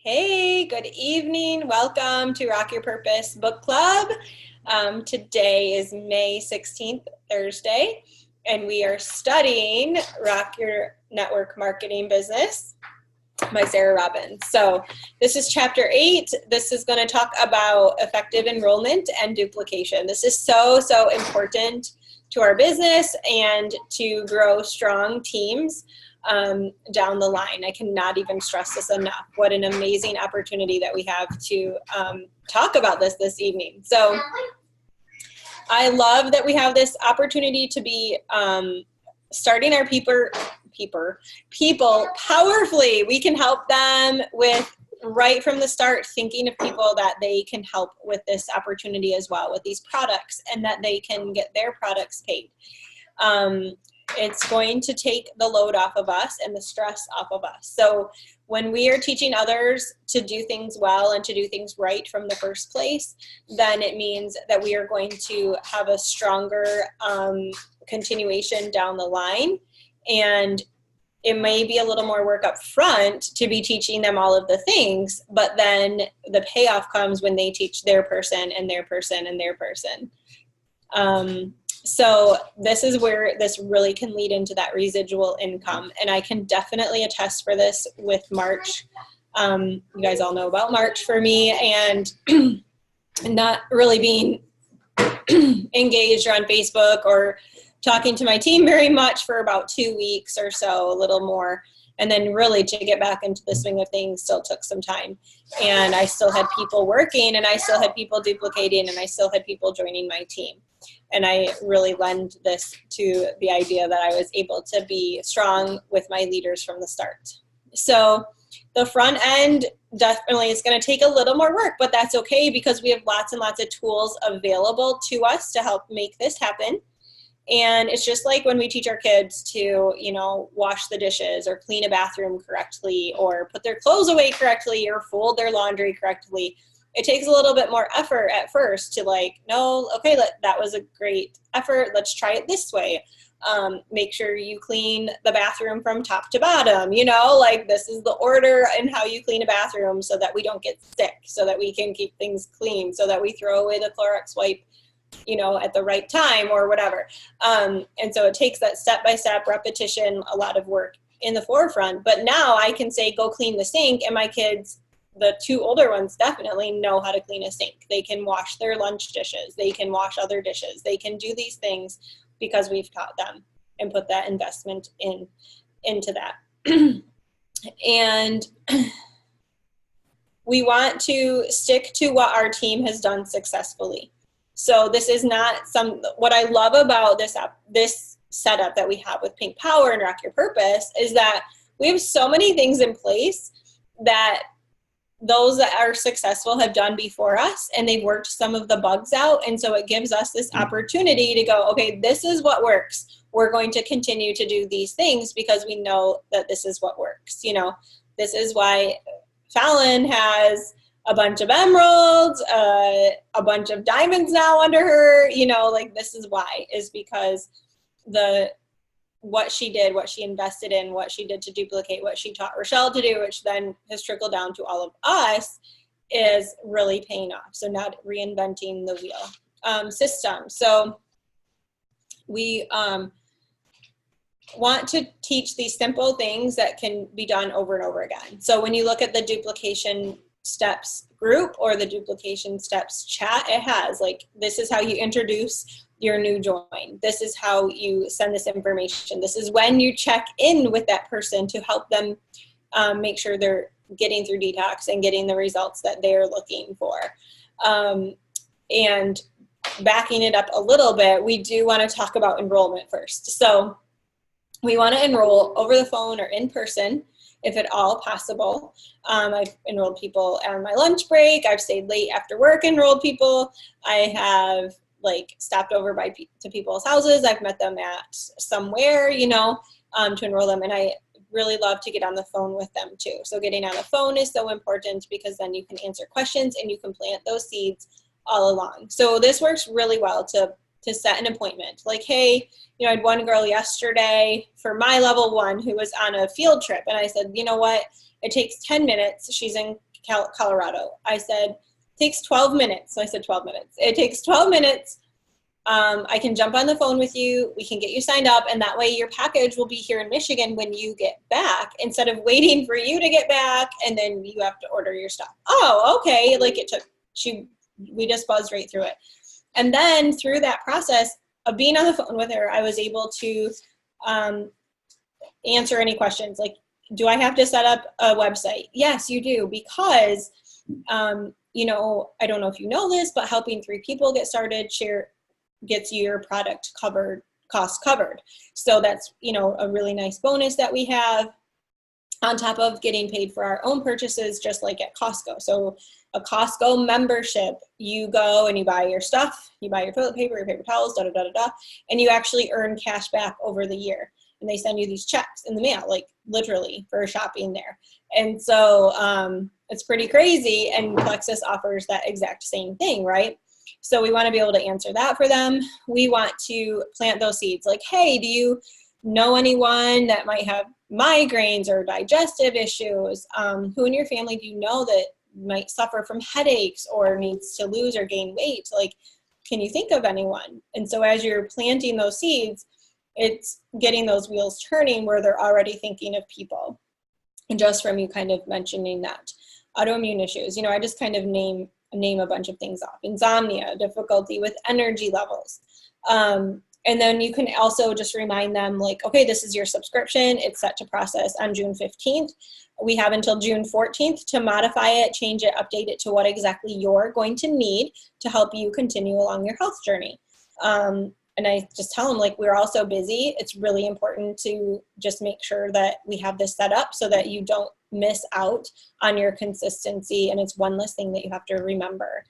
Hey, good evening. Welcome to Rock Your Purpose Book Club. Today is May 16th, Thursday, and we are studying Rock Your Network Marketing Business by Sarah Robbins. So this is chapter 8. This is going to talk about effective enrollment and duplication. This is so important to our business and to grow strong teams down the line. I cannot even stress this enough. What an amazing opportunity that we have to talk about this evening. So I love that we have this opportunity to be starting our people powerfully. We can help them with right from the start thinking of people that they can help with this opportunity as well, with these products, and that they can get their products paid. It's going to take the load off of us and the stress off of us. So when we are teaching others to do things well and to do things right from the first place, then it means that we are going to have a stronger continuation down the line. And it may be a little more work up front to be teaching them all of the things, but then the payoff comes when they teach their person and their person and their person. So this is where this really can lead into that residual income. And I can definitely attest for this with March. You guys all know about March for me, and not really being engaged on Facebook or talking to my team very much for about 2 weeks or so, a little more. And then really to get back into the swing of things still took some time. And I still had people working, and I still had people duplicating, and I still had people joining my team. And I really lend this to the idea that I was able to be strong with my leaders from the start. So the front end definitely is going to take a little more work, but that's okay because we have lots and lots of tools available to us to help make this happen. And it's just like when we teach our kids to, wash the dishes or clean a bathroom correctly or put their clothes away correctly or fold their laundry correctly. It takes a little bit more effort at first to that was a great effort. Let's try it this way. Make sure you clean the bathroom from top to bottom, this is the order and how you clean a bathroom so that we don't get sick, so that we can keep things clean, so that we throw away the Clorox wipe at the right time or whatever. And so it takes that step-by-step repetition, a lot of work in the forefront. But now I can say, go clean the sink, and my kids, the two older ones, definitely know how to clean a sink. They can wash their lunch dishes. They can wash other dishes. They can do these things because we've taught them and put that investment into that. And we want to stick to what our team has done successfully. So this is not what I love about this setup that we have with Pink Power and Rock Your Purpose is that we have so many things in place that those that are successful have done before us, and they've worked some of the bugs out. And so it gives us this opportunity to go, okay, this is what works. We're going to continue to do these things because we know that this is what works. This is why Fallon has a bunch of emeralds, a bunch of diamonds now under her, this is why, is because what she did, what she invested in, what she did to duplicate, what she taught Rochelle to do, which then has trickled down to all of us, is really paying off. So not reinventing the wheel system. So we want to teach these simple things that can be done over and over again. So when you look at the duplication steps group or the duplication steps chat, it has this is how you introduce your new join. This is how you send this information. This is when you check in with that person to help them make sure they're getting through detox and getting the results that they're looking for. And backing it up a little bit, we do want to talk about enrollment first. So we want to enroll over the phone or in person, if at all possible. I've enrolled people on my lunch break. I've stayed late after work, enrolled people. I have stopped over to people's houses. I've met them at somewhere, to enroll them. And I really love to get on the phone with them too. So getting on the phone is so important because then you can answer questions and you can plant those seeds all along. So this works really well to set an appointment. Hey, I had one girl yesterday for my level 1 who was on a field trip. And I said, you know what? It takes 10 minutes. She's in Colorado. I said, takes 12 minutes. So I said 12 minutes. It takes 12 minutes. I can jump on the phone with you. We can get you signed up. And that way your package will be here in Michigan when you get back, instead of waiting for you to get back and then you have to order your stuff. Oh, okay. Like we just buzzed right through it. And then through that process of being on the phone with her, I was able to answer any questions. Like, do I have to set up a website? Yes, you do, because, you know, I don't know if you know this, but helping 3 people get started gets your product cost covered. So that's, you know, a really nice bonus that we have on top of getting paid for our own purchases, just like at Costco. So a Costco membership, you go and you buy your stuff, you buy your toilet paper, your paper towels, and you actually earn cash back over the year. And they send you these checks in the mail, like literally for shopping there. And so it's pretty crazy. And Plexus offers that exact same thing, right? So we want to be able to answer that for them. We want to plant those seeds. Like, hey, do you know anyone that might have migraines or digestive issues? Who in your family do you know that might suffer from headaches or needs to lose or gain weight? Like, can you think of anyone? And so as you're planting those seeds, it's getting those wheels turning where they're already thinking of people. And just from you kind of mentioning that. Autoimmune issues, you know, I just kind of name a bunch of things off. Insomnia, difficulty with energy levels. And then you can also just remind them, like, okay, this is your subscription. It's set to process on June 15th. We have until June 14th to modify it, change it, update it to what exactly you're going to need to help you continue along your health journey. And I just tell them, like, we're all so busy. It's really important to just make sure that we have this set up so that you don't miss out on your consistency. And it's one less thing that you have to remember.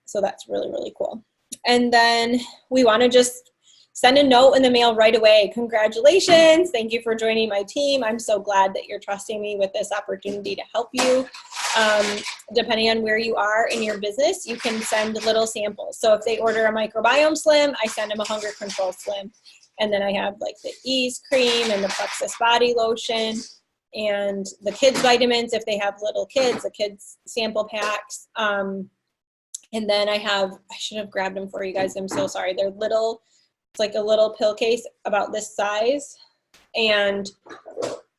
So that's really, really cool. And then we want to just send a note in the mail right away. Congratulations. Thank you for joining my team. I'm so glad that you're trusting me with this opportunity to help you. Depending on where you are in your business, you can send little samples. So if they order a microbiome slim, I send them a hunger control slim. And then I have like the Ease cream and the Plexus body lotion and the kids vitamins if they have little kids, the kids sample packs. And then I should have grabbed them for you guys. I'm so sorry. They're little, it's like a little pill case about this size. And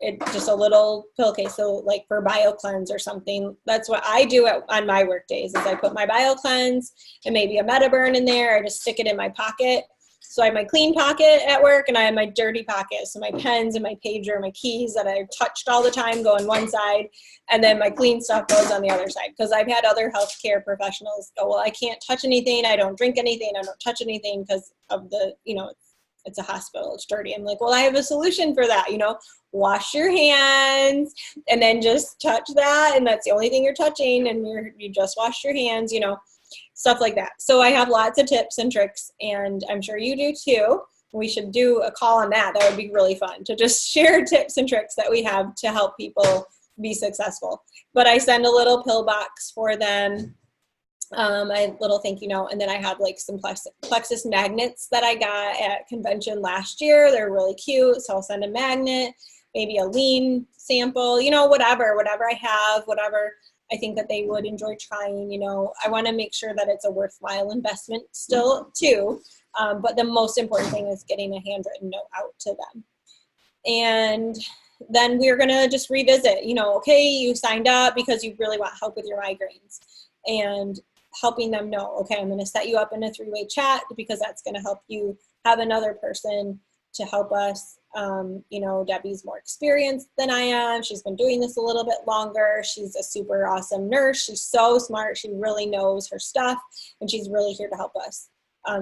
it's just a little pill case. So like for BioCleanse or something, that's what I do on my work days is I put my BioCleanse and maybe a MetaBurn in there. I just stick it in my pocket. So I have my clean pocket at work and I have my dirty pocket. So my pens and my pager, my keys that I've touched all the time go on one side. And then my clean stuff goes on the other side. Because I've had other healthcare professionals go, well, I can't touch anything. I don't drink anything. I don't touch anything because of the, you know, it's a hospital. It's dirty. I'm like, well, I have a solution for that. You know, wash your hands and then just touch that. And that's the only thing you're touching. And you just wash your hands, you know. Stuff like that. So I have lots of tips and tricks, and I'm sure you do too. We should do a call on that. That would be really fun to just share tips and tricks that we have to help people be successful. But I send a little pill box for them, a little thank you note, and then I have like some Plexus magnets that I got at convention last year. They're really cute, so I'll send a magnet, maybe a lean sample, you know, whatever I have, whatever I think that they would enjoy trying. You know, I want to make sure that it's a worthwhile investment still too. But the most important thing is getting a handwritten note out to them. And then we're going to just revisit, you know, okay, you signed up because you really want help with your migraines, and helping them know, okay, I'm going to set you up in a 3-way chat because that's going to help you have another person to help us. You know, Debbie's more experienced than I am. She's been doing this a little bit longer. She's a super awesome nurse. She's so smart. She really knows her stuff, and she's really here to help us. I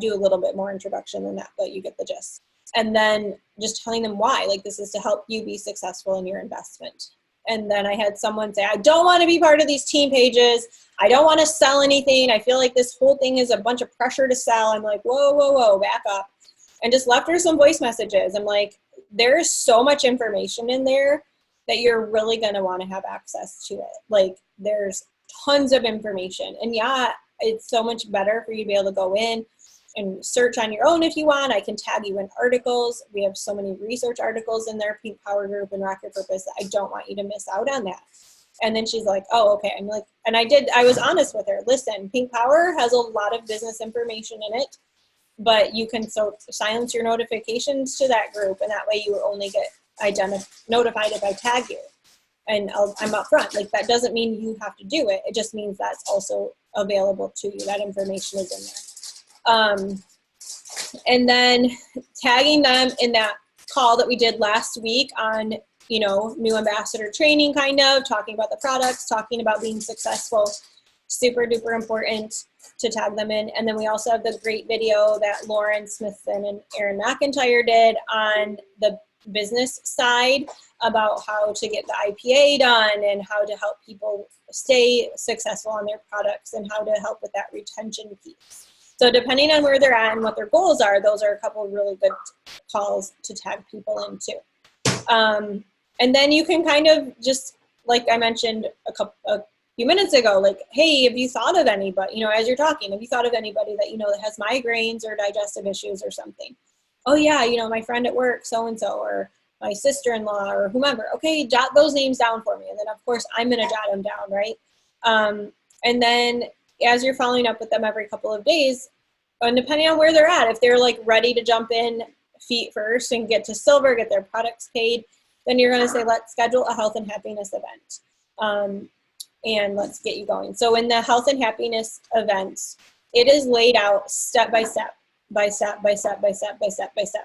do a little bit more introduction than that, but you get the gist. And then just telling them why, like, this is to help you be successful in your investment. And then I had someone say, I don't want to be part of these team pages. I don't want to sell anything. I feel like this whole thing is a bunch of pressure to sell. I'm like, whoa, back up. And just left her some voice messages. I'm like, there's so much information in there that you're really going to want to have access to it. Like, there's tons of information. And yeah, it's so much better for you to be able to go in and search on your own if you want. I can tag you in articles. We have so many research articles in there, Pink Power Group and Rocket Purpose, that I don't want you to miss out on that. And then she's like, oh, okay. I'm like, and I was honest with her. Listen, Pink Power has a lot of business information in it, but you can silence your notifications to that group, and that way you will only get notified if I tag you. And I'm upfront. Like, that doesn't mean you have to do it. It just means that's also available to you. That information is in there. And then tagging them in that call that we did last week on, new ambassador training, kind of talking about the products, talking about being successful, super duper important to tag them in. And then we also have the great video that Lauren Smithson and Erin McIntyre did on the business side about how to get the IPA done and how to help people stay successful on their products and how to help with that retention piece. So depending on where they're at and what their goals are, those are a couple of really good calls to tag people into. And then you can kind of just, like I mentioned a few minutes ago, like, hey, have you thought of anybody, as you're talking, have you thought of anybody that, that has migraines or digestive issues or something? Oh yeah, my friend at work, so-and-so, or my sister-in-law or whomever. Okay, jot those names down for me. And then of course I'm going to jot them down, right? And then as you're following up with them every couple of days, and depending on where they're at, if they're like ready to jump in feet first and get to silver, get their products paid, then you're going to say, let's schedule a health and happiness event. And let's get you going. So in the health and happiness event, it is laid out step by step,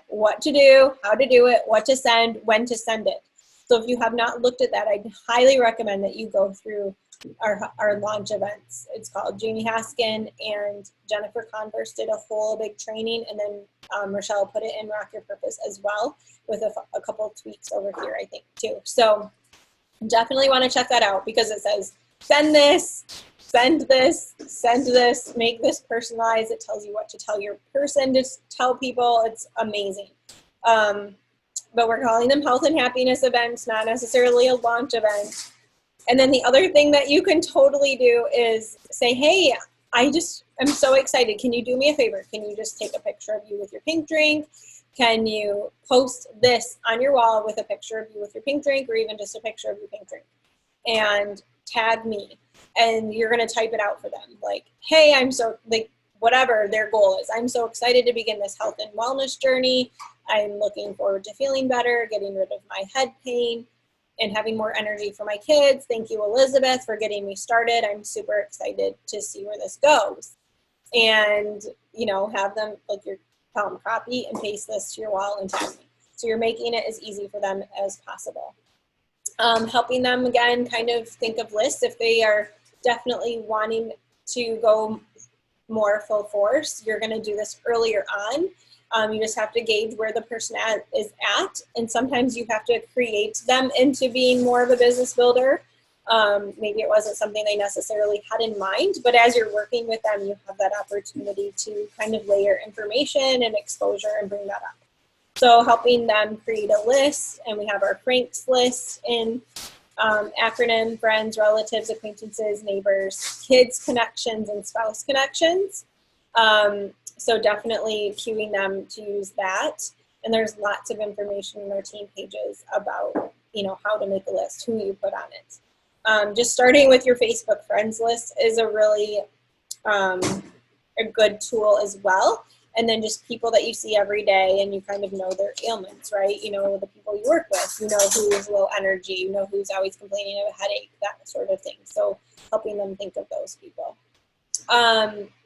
what to do, how to do it, what to send, when to send it. So if you have not looked at that, I highly recommend that you go through our launch events. It's called Jamie Haskin and Jennifer Converse did a whole big training, and then Rochelle put it in Rock Your Purpose as well with a couple of tweaks over here, I think, too. So definitely want to check that out because it says, send this, send this, send this, make this personalized. It tells you what to tell your person to tell people. It's amazing. But we're calling them health and happiness events, not necessarily a launch event. And then the other thing that you can totally do is say, hey, I'm so excited. Can you do me a favor? Can you just take a picture of you with your pink drink? Can you post this on your wall with a picture of you with your pink drink, or even just a picture of your pink drink? And tag me. And you're going to type it out for them. Like, hey, whatever their goal is. I'm so excited to begin this health and wellness journey. I'm looking forward to feeling better, getting rid of my head pain, and having more energy for my kids. Thank you, Elizabeth, for getting me started. I'm super excited to see where this goes. And, have them, tell them, copy and paste this to your wall and tag me. So you're making it as easy for them as possible. Helping them, again, kind of think of lists if they are definitely wanting to go more full force. You're going to do this earlier on. You just have to gauge where the person is at, and sometimes you have to create them into being more of a business builder. Maybe it wasn't something they necessarily had in mind, but as you're working with them, you have that opportunity to kind of layer information and exposure and bring that up. So helping them create a list, and we have our Franks list in acronym: friends, relatives, acquaintances, neighbors, kids connections, and spouse connections. So definitely cueing them to use that. And there's lots of information in our team pages about, how to make a list, who you put on it. Just starting with your Facebook friends list is a really a good tool as well. And then just people that you see every day and you kind of know their ailments, right? You know the people you work with, you know who's low energy, you know who's always complaining of a headache, that sort of thing. So helping them think of those people.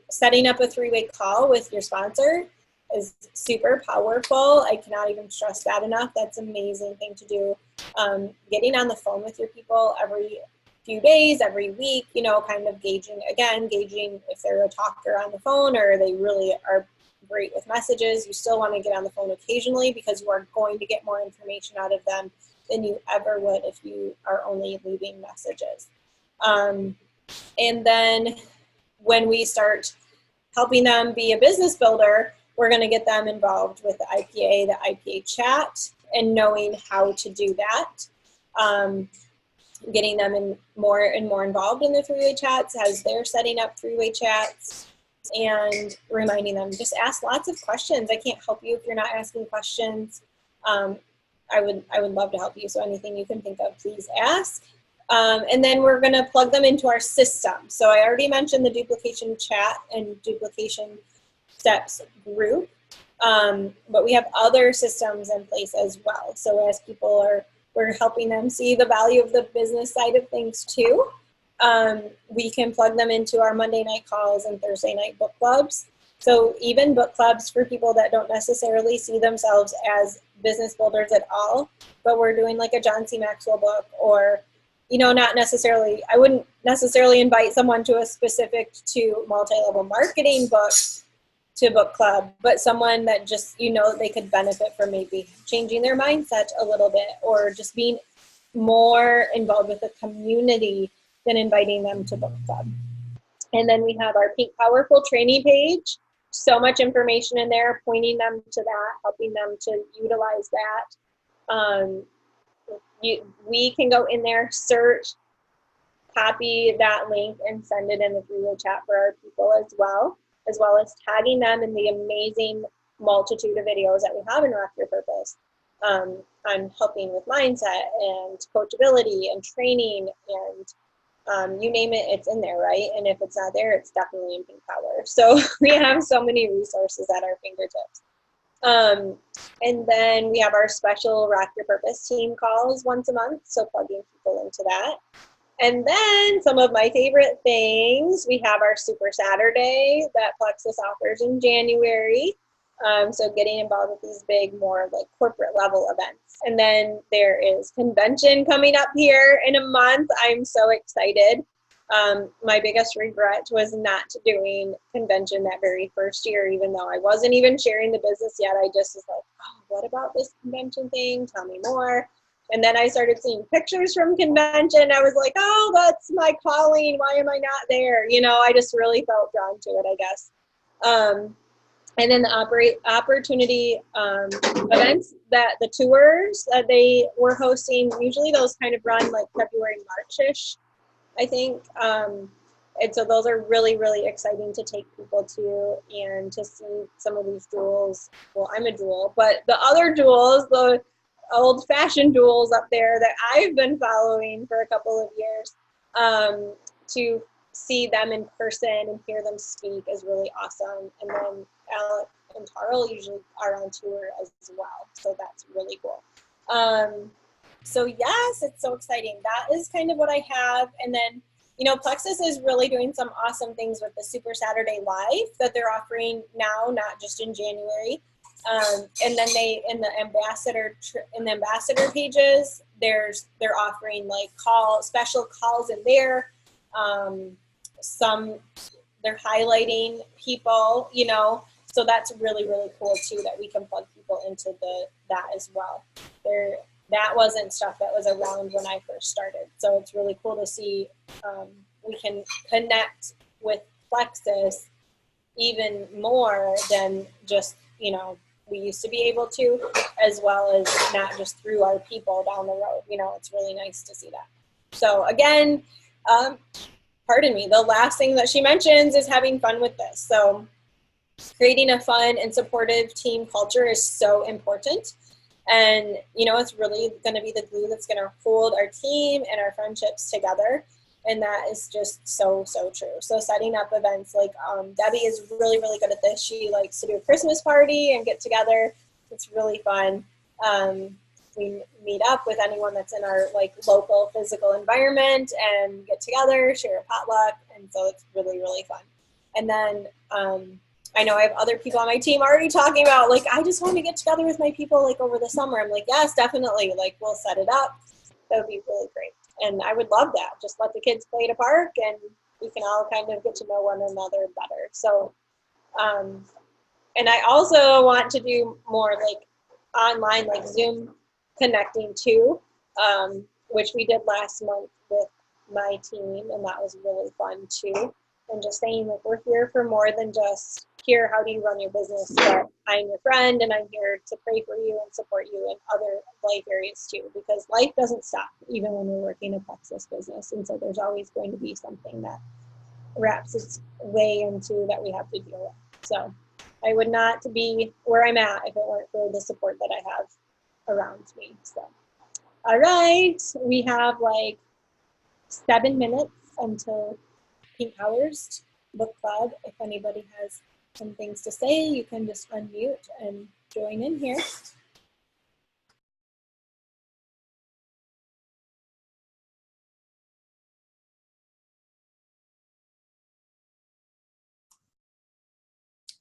Setting up a 3-way call with your sponsor is super powerful. I cannot even stress that enough. That's an amazing thing to do. Getting on the phone with your people every few days, every week, kind of gauging if they're a talker on the phone or they really are great with messages. You still want to get on the phone occasionally because you are going to get more information out of them than you ever would if you are only leaving messages. And then when we start helping them be a business builder, we're going to get them involved with the IPA chat and knowing how to do that. Getting them more and more involved in the 3-way chats as they're setting up 3-way chats, and reminding them, just ask lots of questions. I can't help you if you're not asking questions. I would love to help you. So anything you can think of, please ask. And then we're going to plug them into our system. So I already mentioned the duplication chat and duplication steps group, but we have other systems in place as well. So as people we're helping them see the value of the business side of things too. We can plug them into our Monday night calls and Thursday night book clubs. So even book clubs for people that don't necessarily see themselves as business builders at all, but we're doing like a John C. Maxwell book, or, you know, not necessarily, I wouldn't necessarily invite someone to a specific to multi-level marketing book to book club, but someone that just, you know, they could benefit from maybe changing their mindset a little bit, or just being more involved with the community than inviting them to book club. And then we have our Pink Powerful training page. So much information in there, pointing them to that, helping them to utilize that. We can go in there, search, copy that link, and send it in the three-way chat for our people as well as tagging them in the amazing multitude of videos that we have in Rock Your Purpose on helping with mindset and coachability and training, and you name it, it's in there, right? And if it's not there, it's definitely in Pink Power. So we have so many resources at our fingertips. And then we have our special Rock Your Purpose team calls once a month, so plugging people into that. And then some of my favorite things, we have our Super Saturday that Plexus offers in January. So getting involved with these big, more like corporate level events. And then there is convention coming up here in a month. I'm so excited. My biggest regret was not doing convention that very first year, even though I wasn't even sharing the business yet. I just was like, oh, what about this convention thing? Tell me more. And then I started seeing pictures from convention. I was like, oh, that's my calling. Why am I not there? You know, I just really felt drawn to it, I guess. And then the opportunity events, that the tours that they were hosting, usually those kind of run like February, March-ish, I think. And so those are really, really exciting to take people to, and to see some of these jewels. Well, I'm a jewel, but the other jewels, the old-fashioned jewels up there that I've been following for a couple of years, to see them in person and hear them speak is really awesome. And then Alec and Tarl usually are on tour as well, so that's really cool. So yes, it's so exciting. That is kind of what I have. And then, you know, Plexus is really doing some awesome things with the Super Saturday Live that they're offering now, not just in January. And then they, in the ambassador pages, they're offering like special calls in there. They're highlighting people, you know, so that's really, really cool too, that we can plug people into that as well. That wasn't stuff that was around when I first started. So it's really cool to see we can connect with Plexus even more than just, you know, we used to be able to, as well as not just through our people down the road. You know, it's really nice to see that. So again, pardon me, the last thing that she mentions is having fun with this. So creating a fun and supportive team culture is so important. And, you know, it's really going to be the glue that's going to hold our team and our friendships together. And that is just so, so true. So setting up events like Debbie is really, really good at this. She likes to do a Christmas party and get together. It's really fun. We meet up with anyone that's in our like local physical environment and get together, share a potluck. And so it's really, really fun. And then I know I have other people on my team already talking about like, I just want to get together with my people like over the summer. I'm like, yes, definitely. Like, we'll set it up. That would be really great. And I would love that. Just let the kids play at a park and we can all kind of get to know one another better. So, and I also want to do more like online, like Zoom connecting too, which we did last month with my team, and that was really fun too. And just saying like, we're here for more than just here, how do you run your business, but I'm your friend and I'm here to pray for you and support you in other life areas too, because life doesn't stop even when we're working a Plexus business. And so there's always going to be something that wraps its way into that we have to deal with. So I would not be where I'm at if it weren't for the support that I have around me. So, all right, we have like 7 minutes until pink hours book club. If anybody has some things to say, you can just unmute and join in here.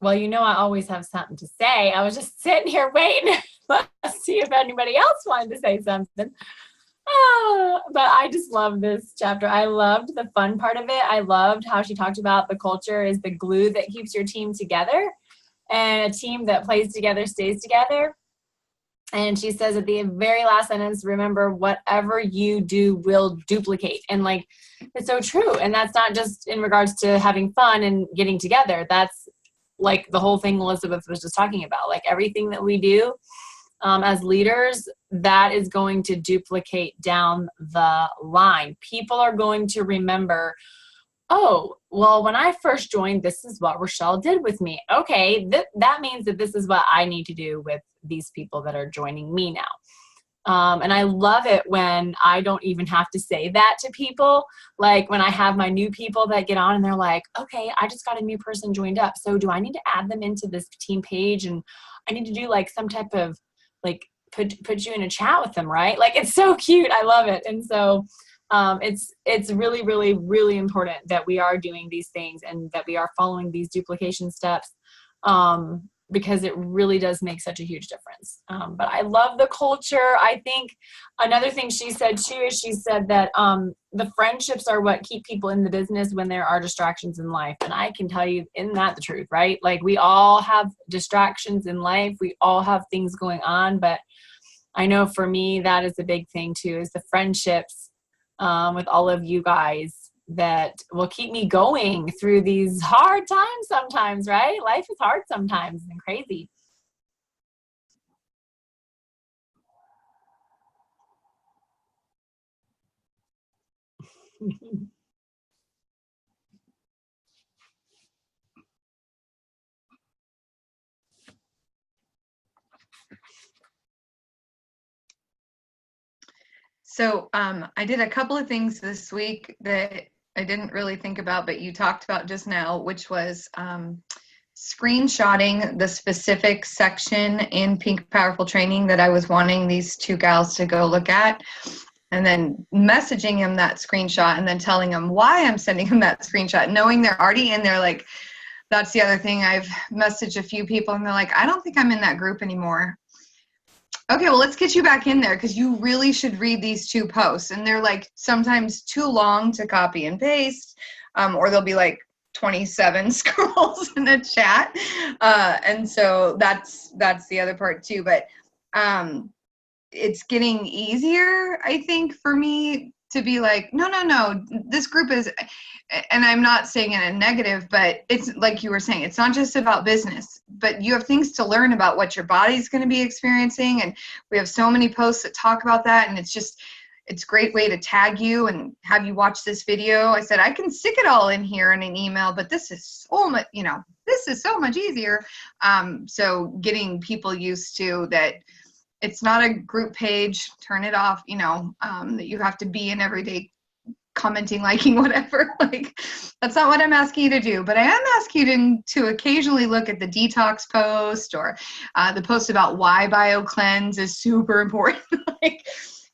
Well, you know, I always have something to say. I was just sitting here waiting. Let's see if anybody else wanted to say something. But I just love this chapter. I loved the fun part of it. I loved how she talked about the culture is the glue that keeps your team together, and a team that plays together stays together. And she says at the very last sentence, remember, whatever you do will duplicate. And like, it's so true. And that's not just in regards to having fun and getting together. That's like the whole thing Elizabeth was just talking about. Like everything that we do as leaders, that is going to duplicate down the line. People are going to remember, oh, well, when I first joined, this is what Rochelle did with me. Okay, that means that this is what I need to do with these people that are joining me now. And I love it when I don't even have to say that to people. Like when I have my new people that get on and they're like, okay, I just got a new person joined up. So do I need to add them into this team page? And I need to do like some type of like put you in a chat with them, right? Like it's so cute. I love it. And so it's really, really, really important that we are doing these things and that we are following these duplication steps. Because it really does make such a huge difference. But I love the culture. I think another thing she said too is she said that the friendships are what keep people in the business when there are distractions in life. And I can tell you, isn't that the truth, right? Like we all have distractions in life. We all have things going on. But I know for me, that is a big thing too, is the friendships with all of you guys that will keep me going through these hard times sometimes, right? Life is hard sometimes and crazy. So I did a couple of things this week that I didn't really think about, but you talked about just now, which was screenshotting the specific section in Pink Powerful Training that I was wanting these two gals to go look at, and then messaging him that screenshot and then telling him why I'm sending him that screenshot, knowing they're already in there. Like, that's the other thing. I've messaged a few people and they're like, I don't think I'm in that group anymore. Okay, well, let's get you back in there because you really should read these two posts. And they're like sometimes too long to copy and paste, or they'll be like 27 scrolls in a chat. And so that's the other part too. But it's getting easier, I think, for me to be like, no, this group is, and I'm not saying it in a negative, but it's like you were saying, it's not just about business, but you have things to learn about what your body's going to be experiencing. And we have so many posts that talk about that. And it's a great way to tag you and have you watch this video. I said, I can stick it all in here in an email, but this is so much, this is so much easier. So getting people used to that. It's not a group page, turn it off, that you have to be in every day commenting, liking, whatever. Like, that's not what I'm asking you to do. But I am asking you to occasionally look at the detox post or the post about why BioCleanse is super important.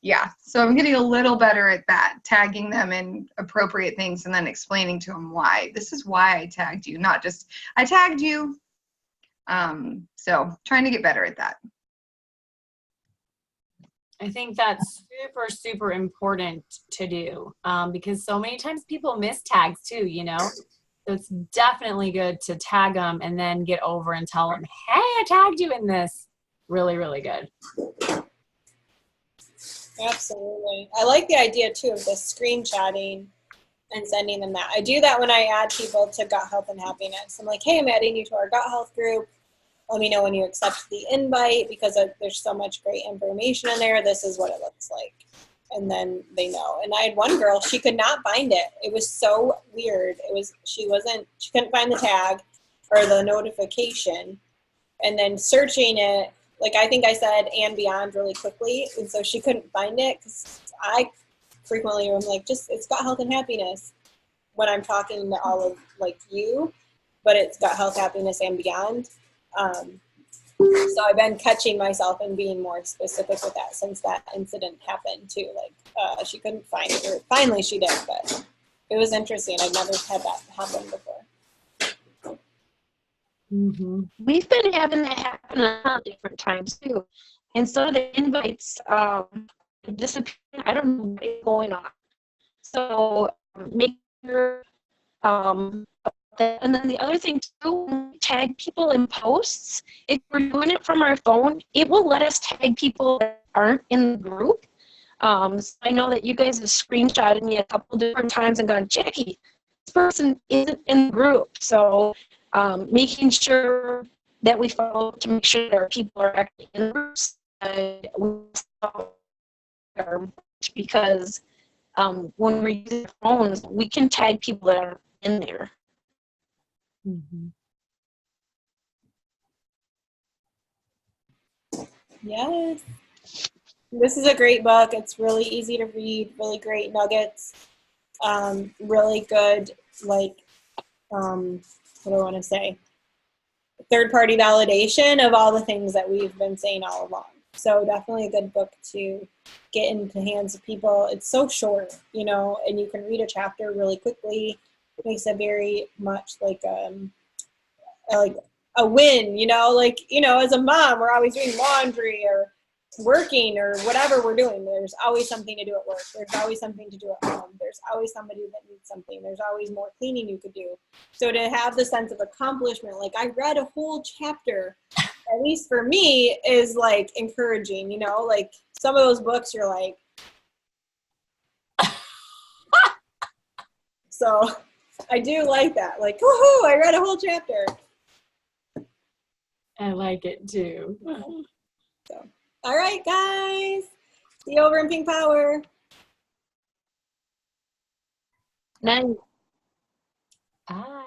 Yeah, so I'm getting a little better at that, tagging them in appropriate things and then explaining to them why. This is why I tagged you, not just I tagged you. So trying to get better at that. I think that's super, super important to do because so many times people miss tags too, So it's definitely good to tag them and then get over and tell them, hey, I tagged you in this. Really, really good. Absolutely. I like the idea too of the screenshotting and sending them that. I do that when I add people to Gut Health and Happiness. I'm like, hey, I'm adding you to our Gut Health group. Let me know when you accept the invite because there's so much great information in there. This is what it looks like. And then they know. And I had one girl, she could not find it. It was so weird. She couldn't find the tag or the notification. And then searching it, like I think I said and beyond really quickly. And so she couldn't find it because I frequently where I'm like, just, it's got health and happiness when I'm talking to all of like you, but it's got health, happiness, and beyond. So I've been catching myself and being more specific with that since that incident happened too. Like she couldn't find it, or finally she did, but it was interesting. I've never had that happen before. Mm-hmm. We've been having that happen a lot of different times too. And so the invites disappear. I don't know what's going on. So make sure and then the other thing too, when we tag people in posts, if we're doing it from our phone, it will let us tag people that aren't in the group. So I know that you guys have screenshotted me a couple different times and gone, Jackie, this person isn't in the group. So making sure that we follow to make sure that our people are actually in the groups. Because when we're using phones, we can tag people that are in there. Mm-hmm. Yes. This is a great book. It's really easy to read, really great nuggets, really good, like, what do I want to say? Third-party validation of all the things that we've been saying all along. So definitely a good book to get into the hands of people. It's so short, you know, and you can read a chapter really quickly. It makes it very much like a win, you know, like, you know, as a mom, we're always doing laundry or working or whatever we're doing. There's always something to do at work. There's always something to do at home. There's always somebody that needs something. There's always more cleaning you could do. So to have the sense of accomplishment, like I read a whole chapter, at least for me, is like encouraging, you know, like some of those books you're like, so I do like that. Like, woohoo, I read a whole chapter. I like it too. So, all right, guys. See you over in Pink Power. Then Bye.